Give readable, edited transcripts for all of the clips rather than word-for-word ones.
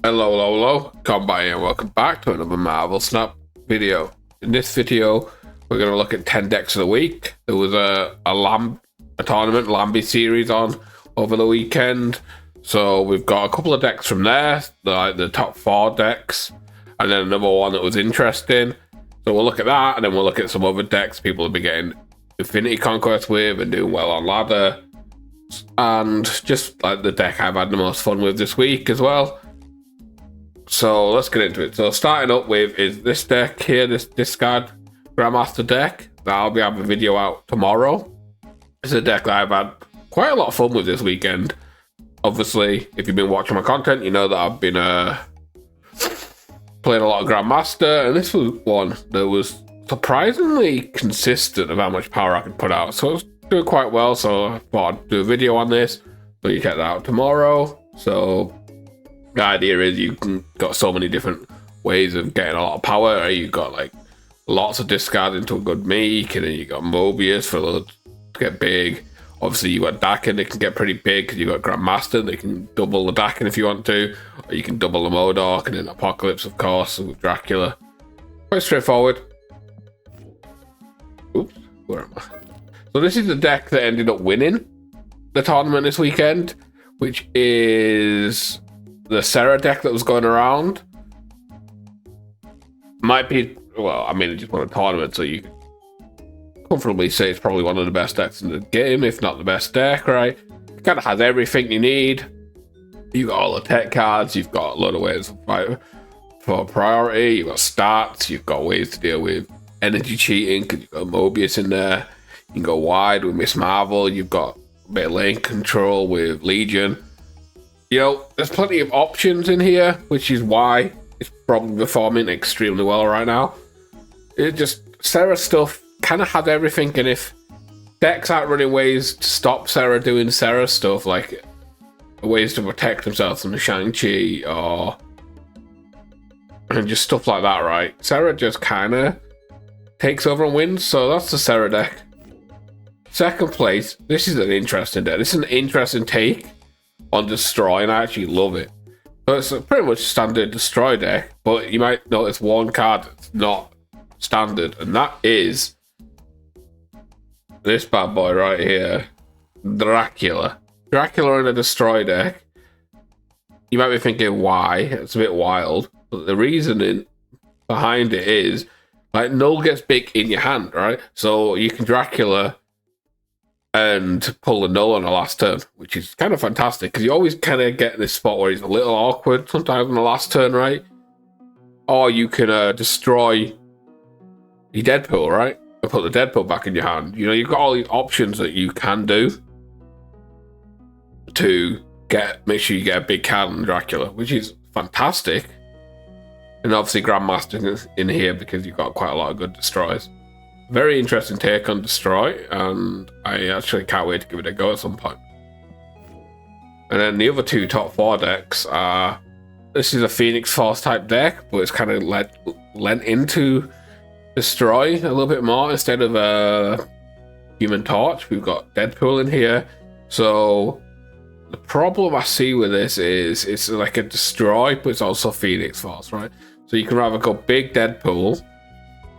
Hello, come by and welcome back to another Marvel Snap video. In this video, we're going to look at 10 decks of the week. There was a tournament, Lambie series on over the weekend. So we've got a couple of decks from there, the top 4 decks, and then another one that was interesting. So we'll look at that, and then we'll look at some other decks people have been getting Infinity Conquest with and doing well on ladder. And just like the deck I've had the most fun with this week as well. So let's get into it. So starting up with is this deck here, this discard Grandmaster deck that I'll be having a video out tomorrow. It's a deck that I've had quite a lot of fun with this weekend. Obviously, if you've been watching my content, you know that I've been playing a lot of Grandmaster, and this was one that was surprisingly consistent of how much power I could put out. So it's doing quite well, so I thought I'd do a video on this. So you check that out tomorrow. So the idea is you can got so many different ways of getting a lot of power. Right? You've got like lots of discards into a good meek, and then you got Mobius for to get big. Obviously, you got Dakin, they can get pretty big because you got Grandmaster, they can double the Dakin if you want to, or you can double the Modok, and then Apocalypse, of course, with Dracula. Quite straightforward. Oops, where am I? So this is the deck that ended up winning the tournament this weekend, which is the Sarah deck that was going around. Might be, well, I mean, it just won a tournament, so you can comfortably say it's probably one of the best decks in the game, if not the best deck, right? It kind of has everything you need. You got all the tech cards, you've got a lot of ways to fight for priority, you've got stats, you've got ways to deal with energy cheating, because you've got Mobius in there. You can go wide with Miss Marvel, you've got a bit of lane control with Legion. You know, there's plenty of options in here, which is why it's probably performing extremely well right now. It just, Sarah stuff kind of has everything, and if decks aren't running ways to stop Sarah doing Sarah stuff, like ways to protect themselves from the Shang-Chi or and just stuff like that, right? Sarah just kind of takes over and wins, so that's the Sarah deck. Second place, this is an interesting deck. This is an interesting take on Destroy, and I actually love it. So it's a pretty much standard Destroy deck, but you might notice one card that's not standard, and that is this bad boy right here, Dracula. Dracula in a Destroy deck. You might be thinking why, it's a bit wild, but the reasoning behind it is, like, null gets big in your hand, right? So you can Dracula and pull the null on the last turn, which is kind of fantastic because you always kind of get in this spot where he's a little awkward sometimes on the last turn, right? Or you can destroy your Deadpool, right? And put the Deadpool back in your hand. You know, you've got all these options that you can do to make sure you get a big card on Dracula, which is fantastic. And obviously Grandmaster in here because you've got quite a lot of good destroys. Very interesting take on Destroy, and I actually can't wait to give it a go at some point. And then the other two top 4 decks are, this is a Phoenix Force type deck, but it's kind of lent into Destroy a little bit more instead of a Human Torch. We've got Deadpool in here. So the problem I see with this is it's like a Destroy, but it's also Phoenix Force, right? So you can either go big Deadpool,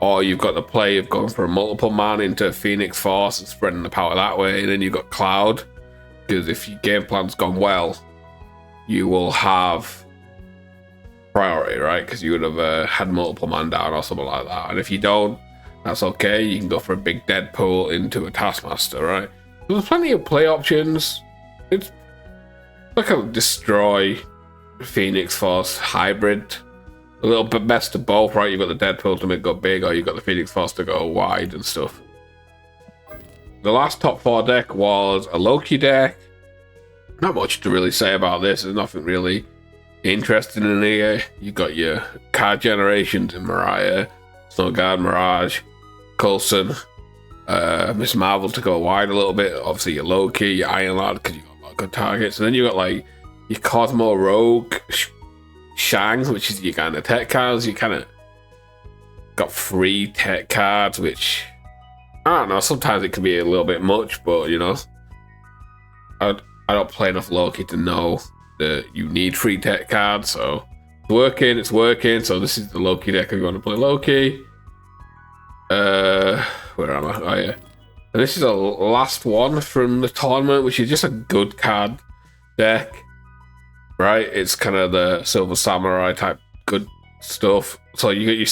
or you've got the play of going for a multiple man into Phoenix Force and spreading the power that way, and then you've got Cloud, because if your game plan's gone well, you will have priority, right? Because you would have had multiple man down or something like that. And if you don't, that's okay. You can go for a big Deadpool into a Taskmaster, right? There's plenty of play options. It's like a Destroy Phoenix Force hybrid. A little bit best of both, right? You've got the Deadpool to make it go big, or you've got the Phoenix Force to go wide and stuff. The last top 4 deck was a Loki deck. Not much to really say about this. There's nothing really interesting in here. You've got your card generations in Mariah, Snowguard, Mirage, Coulson, Miss Marvel to go wide a little bit. Obviously your Loki, your Iron Lad, because you've got a lot of good targets. And then you've got like your Cosmo Rogue, Shang, which is your kind of tech cards. You kind of got 3 tech cards, which I don't know, sometimes it can be a little bit much, but you know, I don't play enough Loki to know that you need 3 tech cards, so It's working. So this is the Loki deck if you want to play Loki. Where am I? Oh yeah. And this is the last one from the tournament, which is just a good card deck. Right? It's kind of the Silver Samurai type good stuff. So you get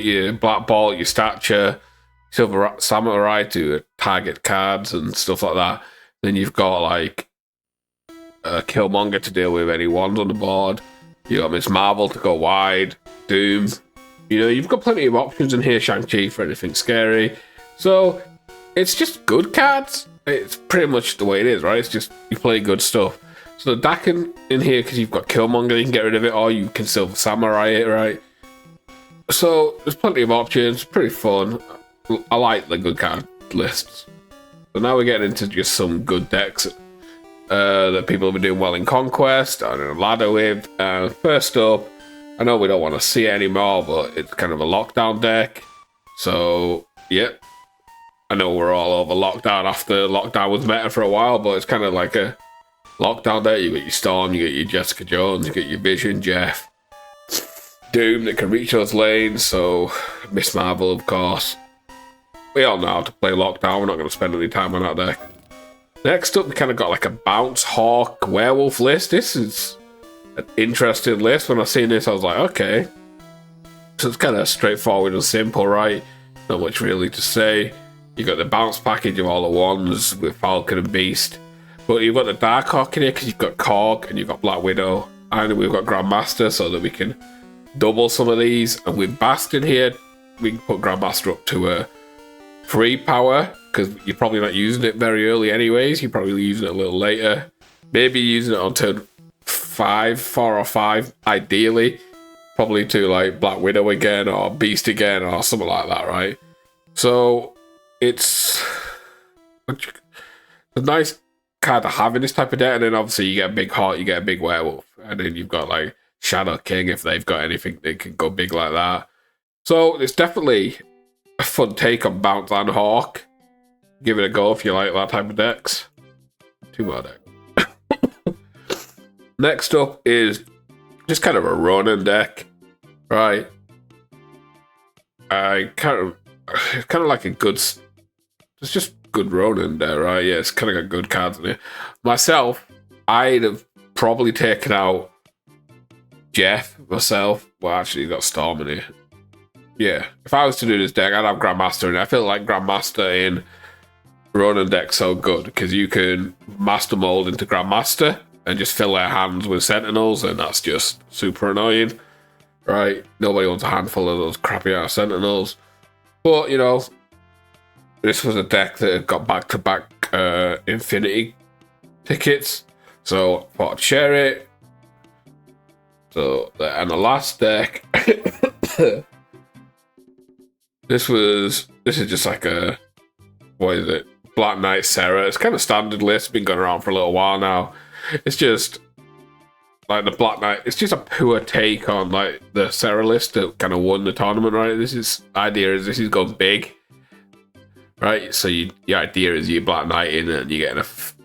your Black Ball, your Stature, Silver Samurai to target cards and stuff like that. Then you've got like Killmonger to deal with any ones on the board. You got Miss Marvel to go wide, Doom. You know, you've got plenty of options in here, Shang-Chi for anything scary. So it's just good cards. It's pretty much the way it is, right? It's just you play good stuff. So the deck in here, because you've got Killmonger, you can get rid of it, or you can Silver Samurai it, right? So there's plenty of options, pretty fun. I like the good card lists. So now we're getting into just some good decks that people have been doing well in Conquest, or in a ladder with. First up, I know we don't want to see it anymore, but it's kind of a lockdown deck. So, yeah. I know we're all over lockdown after lockdown was meta for a while, but it's kind of like a lockdown deck. You got your Storm, you got your Jessica Jones, you got your Vision, Jeff, Doom that can reach those lanes, so Miss Marvel, of course. We all know how to play lockdown, we're not going to spend any time on that deck. Next up, we kind of got like a Bounce Hawk Werewolf list. This is an interesting list. When I seen this, I was like, okay. So it's kind of straightforward and simple, right? Not much really to say. You got the bounce package of all the ones with Falcon and Beast. But you've got the Dark Hawk in here because you've got Korg and you've got Black Widow. And we've got Grandmaster so that we can double some of these. And with Bast in here, we can put Grandmaster up to a 3 power because you're probably not using it very early anyways. You're probably using it a little later. Maybe using it on turn 5, 4 or 5, ideally. Probably to like Black Widow again or Beast again or something like that, right? So it's a nice card to have in this type of deck. And then obviously you get a big Hawk, you get a big Werewolf. And then you've got like Shadow King if they've got anything they can go big like that. So it's definitely a fun take on Bounce and Hawk. Give it a go if you like that type of decks. 2 more decks. Next up is just kind of a Ronin deck, right? It's kind of like a good. It's just good Ronin there, right? Yeah, it's kind of got good cards in it. Myself, I'd have probably taken out Jeff myself. Well, actually, got Storm in here. Yeah, if I was to do this deck, I'd have Grandmaster in it. I feel like Grandmaster in Ronin deck's so good because you can Master Mold into Grandmaster and just fill their hands with Sentinels, and that's just super annoying, right? Nobody wants a handful of those crappy ass Sentinels. But, you know, this was a deck that got back-to-back Infinity tickets, so I thought I'd share it. So, and the last deck, this is just like a, what is it? Black Knight Sarah. It's kind of standard list, been going around for a little while now. It's just like the Black Knight. It's just a poor take on like the Sarah list that kind of won the tournament, right? This is going big, right? So your idea is you Black Knight in and you're getting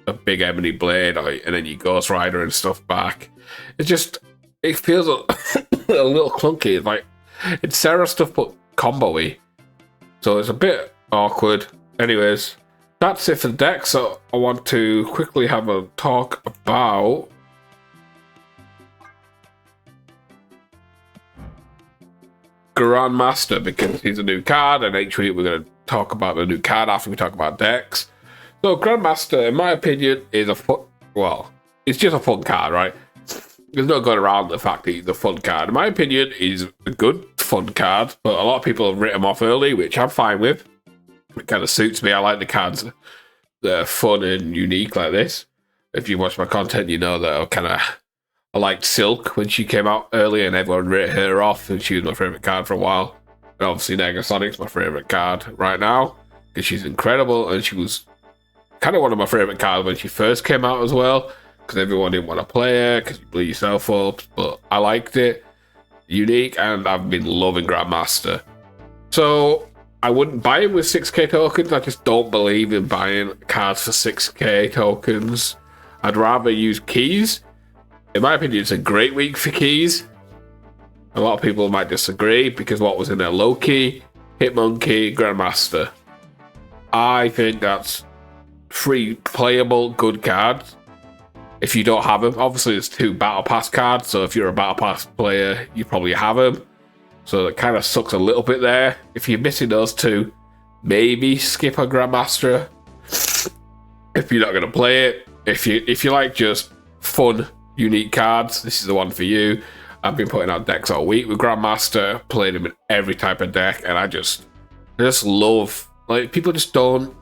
a big Ebony Blade, and then you Ghost Rider and stuff back. It feels a little clunky. Like it's Sarah stuff but combo-y, so it's a bit awkward. Anyways, that's it for the deck. So I want to quickly have a talk about Grandmaster because he's a new card, and actually we're going to talk about the new card after we talk about decks. So Grandmaster, in my opinion, is it's just a fun card, right? There's no going around the fact that he's a fun card. In my opinion, he's a good fun card, but a lot of people have written him off early, which I'm fine with. It kind of suits me. I like the cards that are fun and unique like this. If you watch my content, you know that I liked Silk when she came out early and everyone wrote her off, and she was my favourite card for a while. And obviously Negasonic's my favourite card right now because she's incredible, and she was kind of one of my favourite cards when she first came out as well because everyone didn't want to play her because you blew yourself up, but I liked it. Unique, and I've been loving Grandmaster. So I wouldn't buy him with 6k tokens. I just don't believe in buying cards for 6k tokens. I'd rather use keys. In my opinion, it's a great week for keys. A lot of people might disagree because what was in there? Loki, Hitmonkey, Grandmaster. I think that's 3 playable good cards. If you don't have them, obviously there's 2 Battle Pass cards, so if you're a Battle Pass player, you probably have them. So it kind of sucks a little bit there. If you're missing those 2, maybe skip a Grandmaster if you're not going to play it. If you like just fun, unique cards, this is the one for you. I've been putting out decks all week with Grandmaster, playing them in every type of deck, and I just love, like, people just don't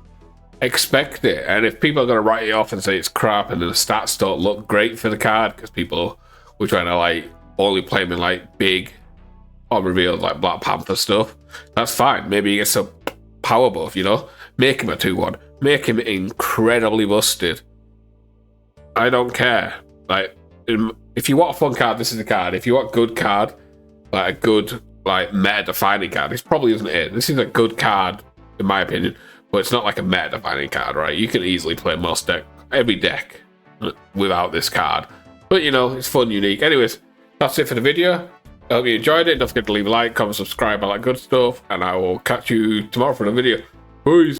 expect it. And if people are going to write it off and say it's crap and the stats don't look great for the card because people were trying to like only play them in like big unrevealed like Black Panther stuff, that's fine. Maybe he gets a power buff, you know, make him a 2/1, make him incredibly busted. I don't care. Like, if you want a fun card, this is the card. If you want a good card, like a good like meta defining card, this probably isn't it. This is a good card in my opinion, but it's not like a meta defining card, right? You can easily play every deck without this card, but you know, it's fun, unique. Anyways, that's it for the video. I hope you enjoyed it. Don't forget to leave a like, comment, subscribe, all that good stuff, and I will catch you tomorrow for the video. Peace.